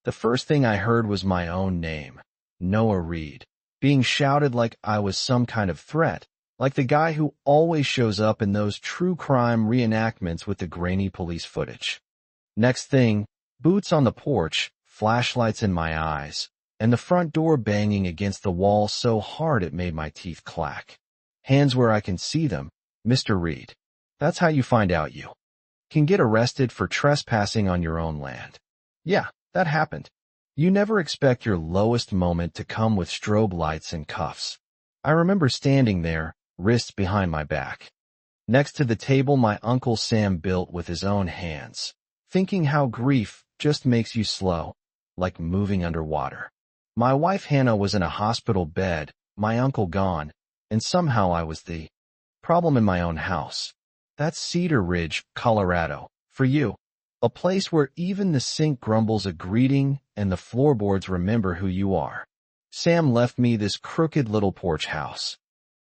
The first thing I heard was my own name, Noah Reed, being shouted like I was some kind of threat, like the guy who always shows up in those true crime reenactments with the grainy police footage. Next thing, boots on the porch, flashlights in my eyes, and the front door banging against the wall so hard it made my teeth clack. Hands where I can see them, Mr. Reed. That's how you find out you can get arrested for trespassing on your own land. Yeah, that happened. You never expect your lowest moment to come with strobe lights and cuffs. I remember standing there, wrists behind my back, next to the table my Uncle Sam built with his own hands, thinking how grief just makes you slow, like moving underwater. My wife Hannah was in a hospital bed, my uncle gone, and somehow I was the problem in my own house. That's Cedar Ridge, Colorado, for you. A place where even the sink grumbles a greeting and the floorboards remember who you are. Sam left me this crooked little porch house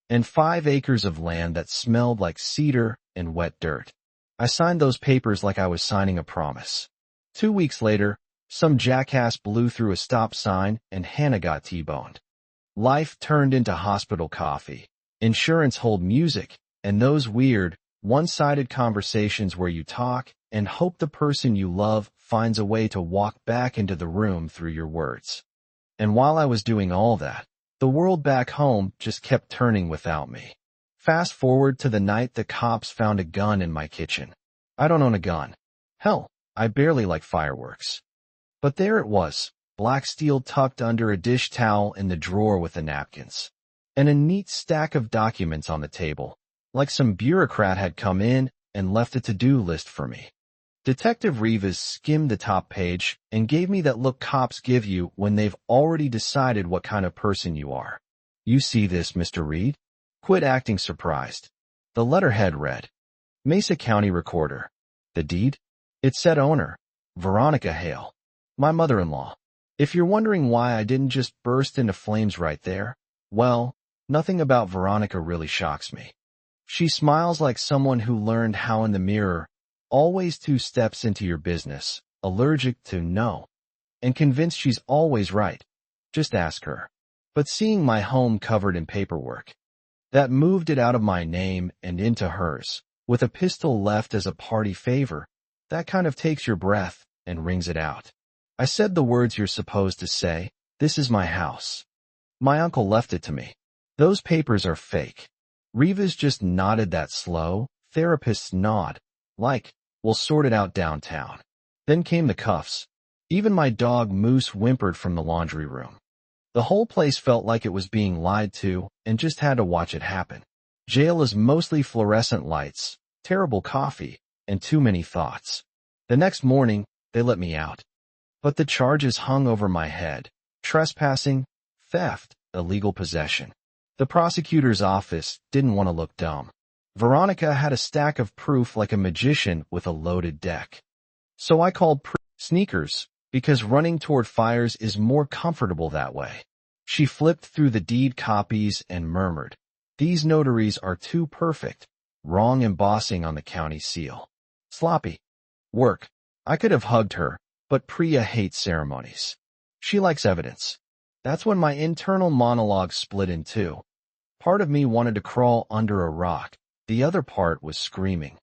and 5 acres of land that smelled like cedar and wet dirt. I signed those papers like I was signing a promise. 2 weeks later, some jackass blew through a stop sign and Hannah got T-boned. Life turned into hospital coffee, insurance hold music, and those weird, one-sided conversations where you talk and hope the person you love finds a way to walk back into the room through your words. And while I was doing all that, the world back home just kept turning without me. Fast forward to the night the cops found a gun in my kitchen. I don't own a gun. Hell, I barely like fireworks. But there it was, black steel tucked under a dish towel in the drawer with the napkins, and a neat stack of documents on the table, like some bureaucrat had come in and left a to-do list for me. Detective Rivas skimmed the top page and gave me that look cops give you when they've already decided what kind of person you are. You see this, Mr. Reed? Quit acting surprised. The letterhead read, Mesa County Recorder. The deed? It said owner, Veronica Hale, my mother-in-law. If you're wondering why I didn't just burst into flames right there, well, nothing about Veronica really shocks me. She smiles like someone who learned how in the mirror, always 2 steps into your business, allergic to no, and convinced she's always right. Just ask her. But seeing my home covered in paperwork, that moved it out of my name and into hers, with a pistol left as a party favor, that kind of takes your breath and wrings it out. I said the words you're supposed to say, this is my house. My uncle left it to me. Those papers are fake. Rivas just nodded that slow, therapist's nod, like, we'll sort it out downtown. Then came the cuffs. Even my dog Moose whimpered from the laundry room. The whole place felt like it was being lied to and just had to watch it happen. Jail is mostly fluorescent lights, terrible coffee, and too many thoughts. The next morning, they let me out. But the charges hung over my head. Trespassing, theft, illegal possession. The prosecutor's office didn't want to look dumb. Veronica had a stack of proof like a magician with a loaded deck. So I called sneakers, because running toward fires is more comfortable that way. She flipped through the deed copies and murmured, these notaries are too perfect. Wrong embossing on the county seal. Sloppy. Work. I could have hugged her, but Priya hates ceremonies. She likes evidence. That's when my internal monologue split in 2. Part of me wanted to crawl under a rock. The other part was screaming.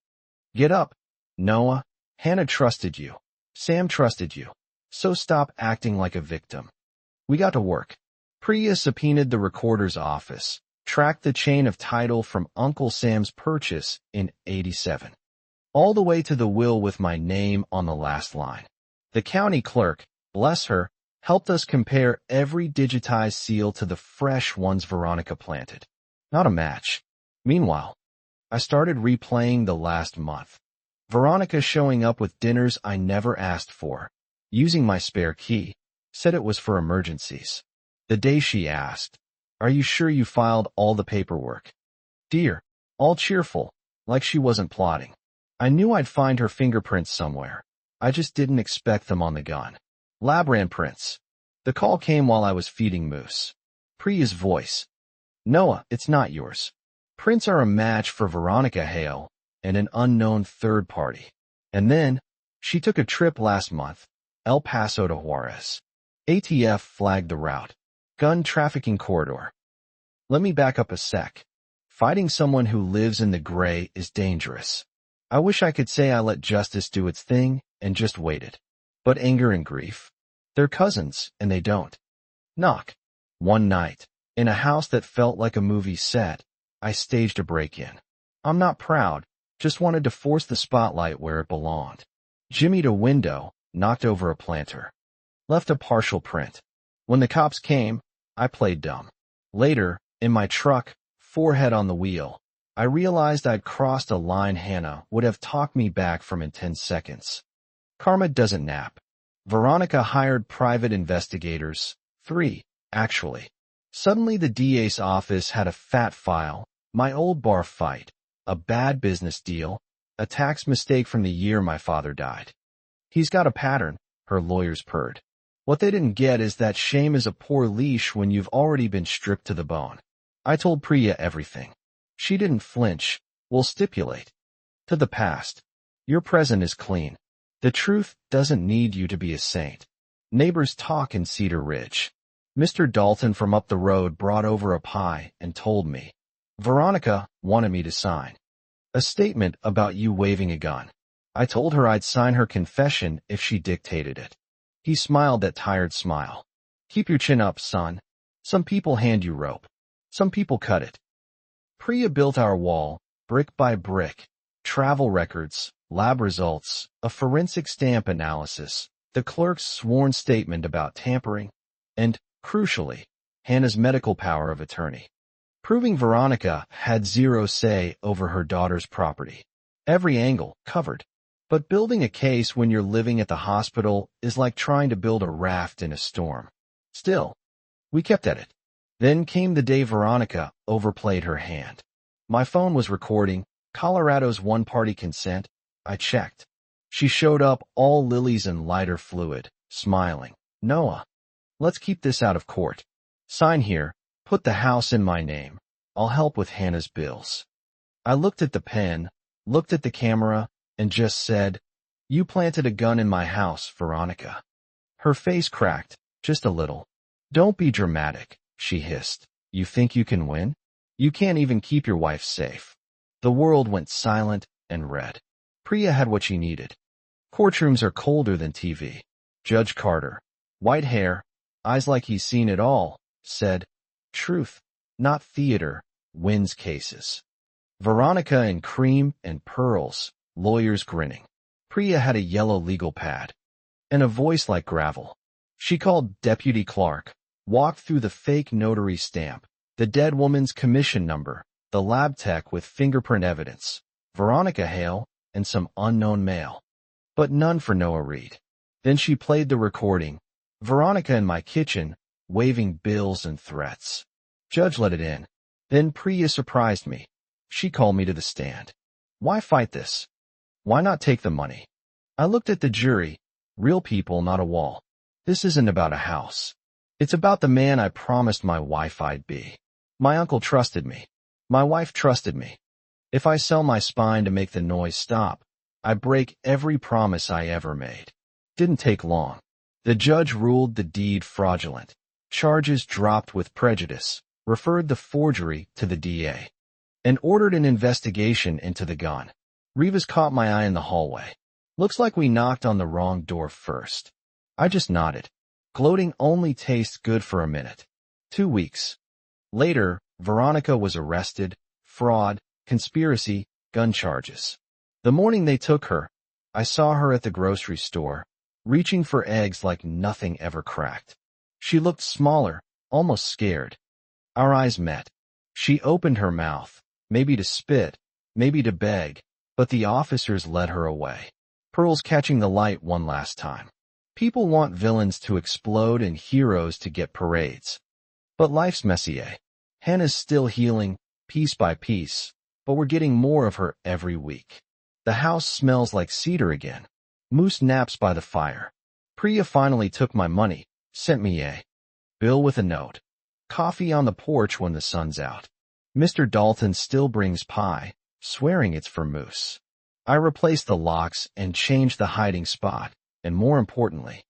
Get up, Noah. Hannah trusted you. Sam trusted you. So stop acting like a victim. We got to work. Priya subpoenaed the recorder's office, tracked the chain of title from Uncle Sam's purchase in '87, all the way to the will with my name on the last line. The county clerk, bless her, helped us compare every digitized seal to the fresh ones Veronica planted. Not a match. Meanwhile, I started replaying the last month. Veronica showing up with dinners I never asked for, using my spare key, said it was for emergencies. The day she asked, are you sure you filed all the paperwork? Dear, all cheerful, like she wasn't plotting. I knew I'd find her fingerprints somewhere. I just didn't expect them on the gun. Lab ran prints. The call came while I was feeding Moose. Priya's voice. Noah, it's not yours. Prints are a match for Veronica Hale and an unknown third party. And then, she took a trip last month. El Paso to Juarez. ATF flagged the route. Gun trafficking corridor. Let me back up a sec. Fighting someone who lives in the gray is dangerous. I wish I could say I let justice do its thing and just waited. But anger and grief, they're cousins, and they don't. Knock. One night, in a house that felt like a movie set, I staged a break-in. I'm not proud, just wanted to force the spotlight where it belonged. Jimmied a window, knocked over a planter. Left a partial print. When the cops came, I played dumb. Later, in my truck, forehead on the wheel, I realized I'd crossed a line Hannah would have talked me back from in 10 seconds. Karma doesn't nap. Veronica hired private investigators, 3, actually. Suddenly the DA's office had a fat file, my old bar fight, a bad business deal, a tax mistake from the year my father died. He's got a pattern, her lawyers purred. What they didn't get is that shame is a poor leash when you've already been stripped to the bone. I told Priya everything. She didn't flinch. We'll stipulate. To the past. Your present is clean. The truth doesn't need you to be a saint. Neighbors talk in Cedar Ridge. Mr. Dalton from up the road brought over a pie and told me. Veronica wanted me to sign a statement about you waving a gun. I told her I'd sign her confession if she dictated it. He smiled that tired smile. Keep your chin up, son. Some people hand you rope. Some people cut it. Priya built our wall, brick by brick. Travel records, lab results, a forensic stamp analysis, the clerk's sworn statement about tampering, and, crucially, Hannah's medical power of attorney. Proving Veronica had zero say over her daughter's property. Every angle covered. But building a case when you're living at the hospital is like trying to build a raft in a storm. Still, we kept at it. Then came the day Veronica overplayed her hand. My phone was recording Colorado's one-party consent. I checked. She showed up all lilies and lighter fluid, smiling. Noah, let's keep this out of court. Sign here, put the house in my name. I'll help with Hannah's bills. I looked at the pen, looked at the camera, and just said, you planted a gun in my house, Veronica. Her face cracked, just a little. Don't be dramatic, she hissed. You think you can win? You can't even keep your wife safe. The world went silent and red. Priya had what she needed. Courtrooms are colder than TV. Judge Carter, white hair, eyes like he's seen it all, said, truth, not theater, wins cases. Veronica in cream and pearls, lawyers grinning. Priya had a yellow legal pad and a voice like gravel. She called Deputy Clark, walked through the fake notary stamp, the dead woman's commission number, the lab tech with fingerprint evidence, Veronica Hale, and some unknown mail. But none for Noah Reed. Then she played the recording, Veronica in my kitchen, waving bills and threats. Judge let it in. Then Priya surprised me. She called me to the stand. Why fight this? Why not take the money? I looked at the jury, real people, not a wall. This isn't about a house. It's about the man I promised my wife I'd be. My uncle trusted me. My wife trusted me. If I sell my spine to make the noise stop, I break every promise I ever made. Didn't take long. The judge ruled the deed fraudulent. Charges dropped with prejudice, referred the forgery to the DA, and ordered an investigation into the gun. Rivas caught my eye in the hallway. Looks like we knocked on the wrong door first. I just nodded. Gloating only tastes good for a minute. 2 weeks. Later, Veronica was arrested, fraud, conspiracy, gun charges. The morning they took her, I saw her at the grocery store, reaching for eggs like nothing ever cracked. She looked smaller, almost scared. Our eyes met. She opened her mouth, maybe to spit, maybe to beg, but the officers led her away. Pearls catching the light one last time. People want villains to explode and heroes to get parades. But life's messy, eh? Hannah's still healing, piece by piece, but we're getting more of her every week. The house smells like cedar again. Moose naps by the fire. Priya finally took my money, sent me a bill with a note. Coffee on the porch when the sun's out. Mr. Dalton still brings pie, swearing it's for Moose. I replaced the locks and changed the hiding spot, and more importantly,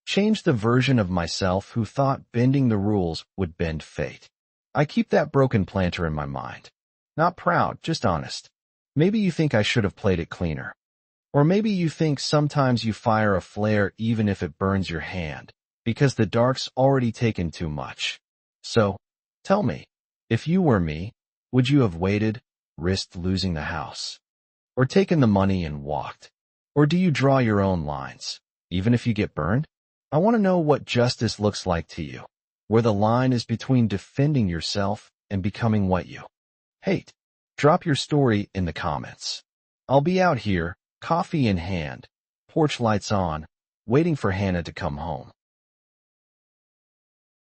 Change the version of myself who thought bending the rules would bend fate. I keep that broken planter in my mind. Not proud, just honest. Maybe you think I should have played it cleaner. Or maybe you think sometimes you fire a flare even if it burns your hand, because the dark's already taken too much. So, tell me, if you were me, would you have waited, risked losing the house, or taken the money and walked? Or do you draw your own lines, even if you get burned? I want to know what justice looks like to you, where the line is between defending yourself and becoming what you hate. Drop your story in the comments. I'll be out here, coffee in hand, porch lights on, waiting for Hannah to come home.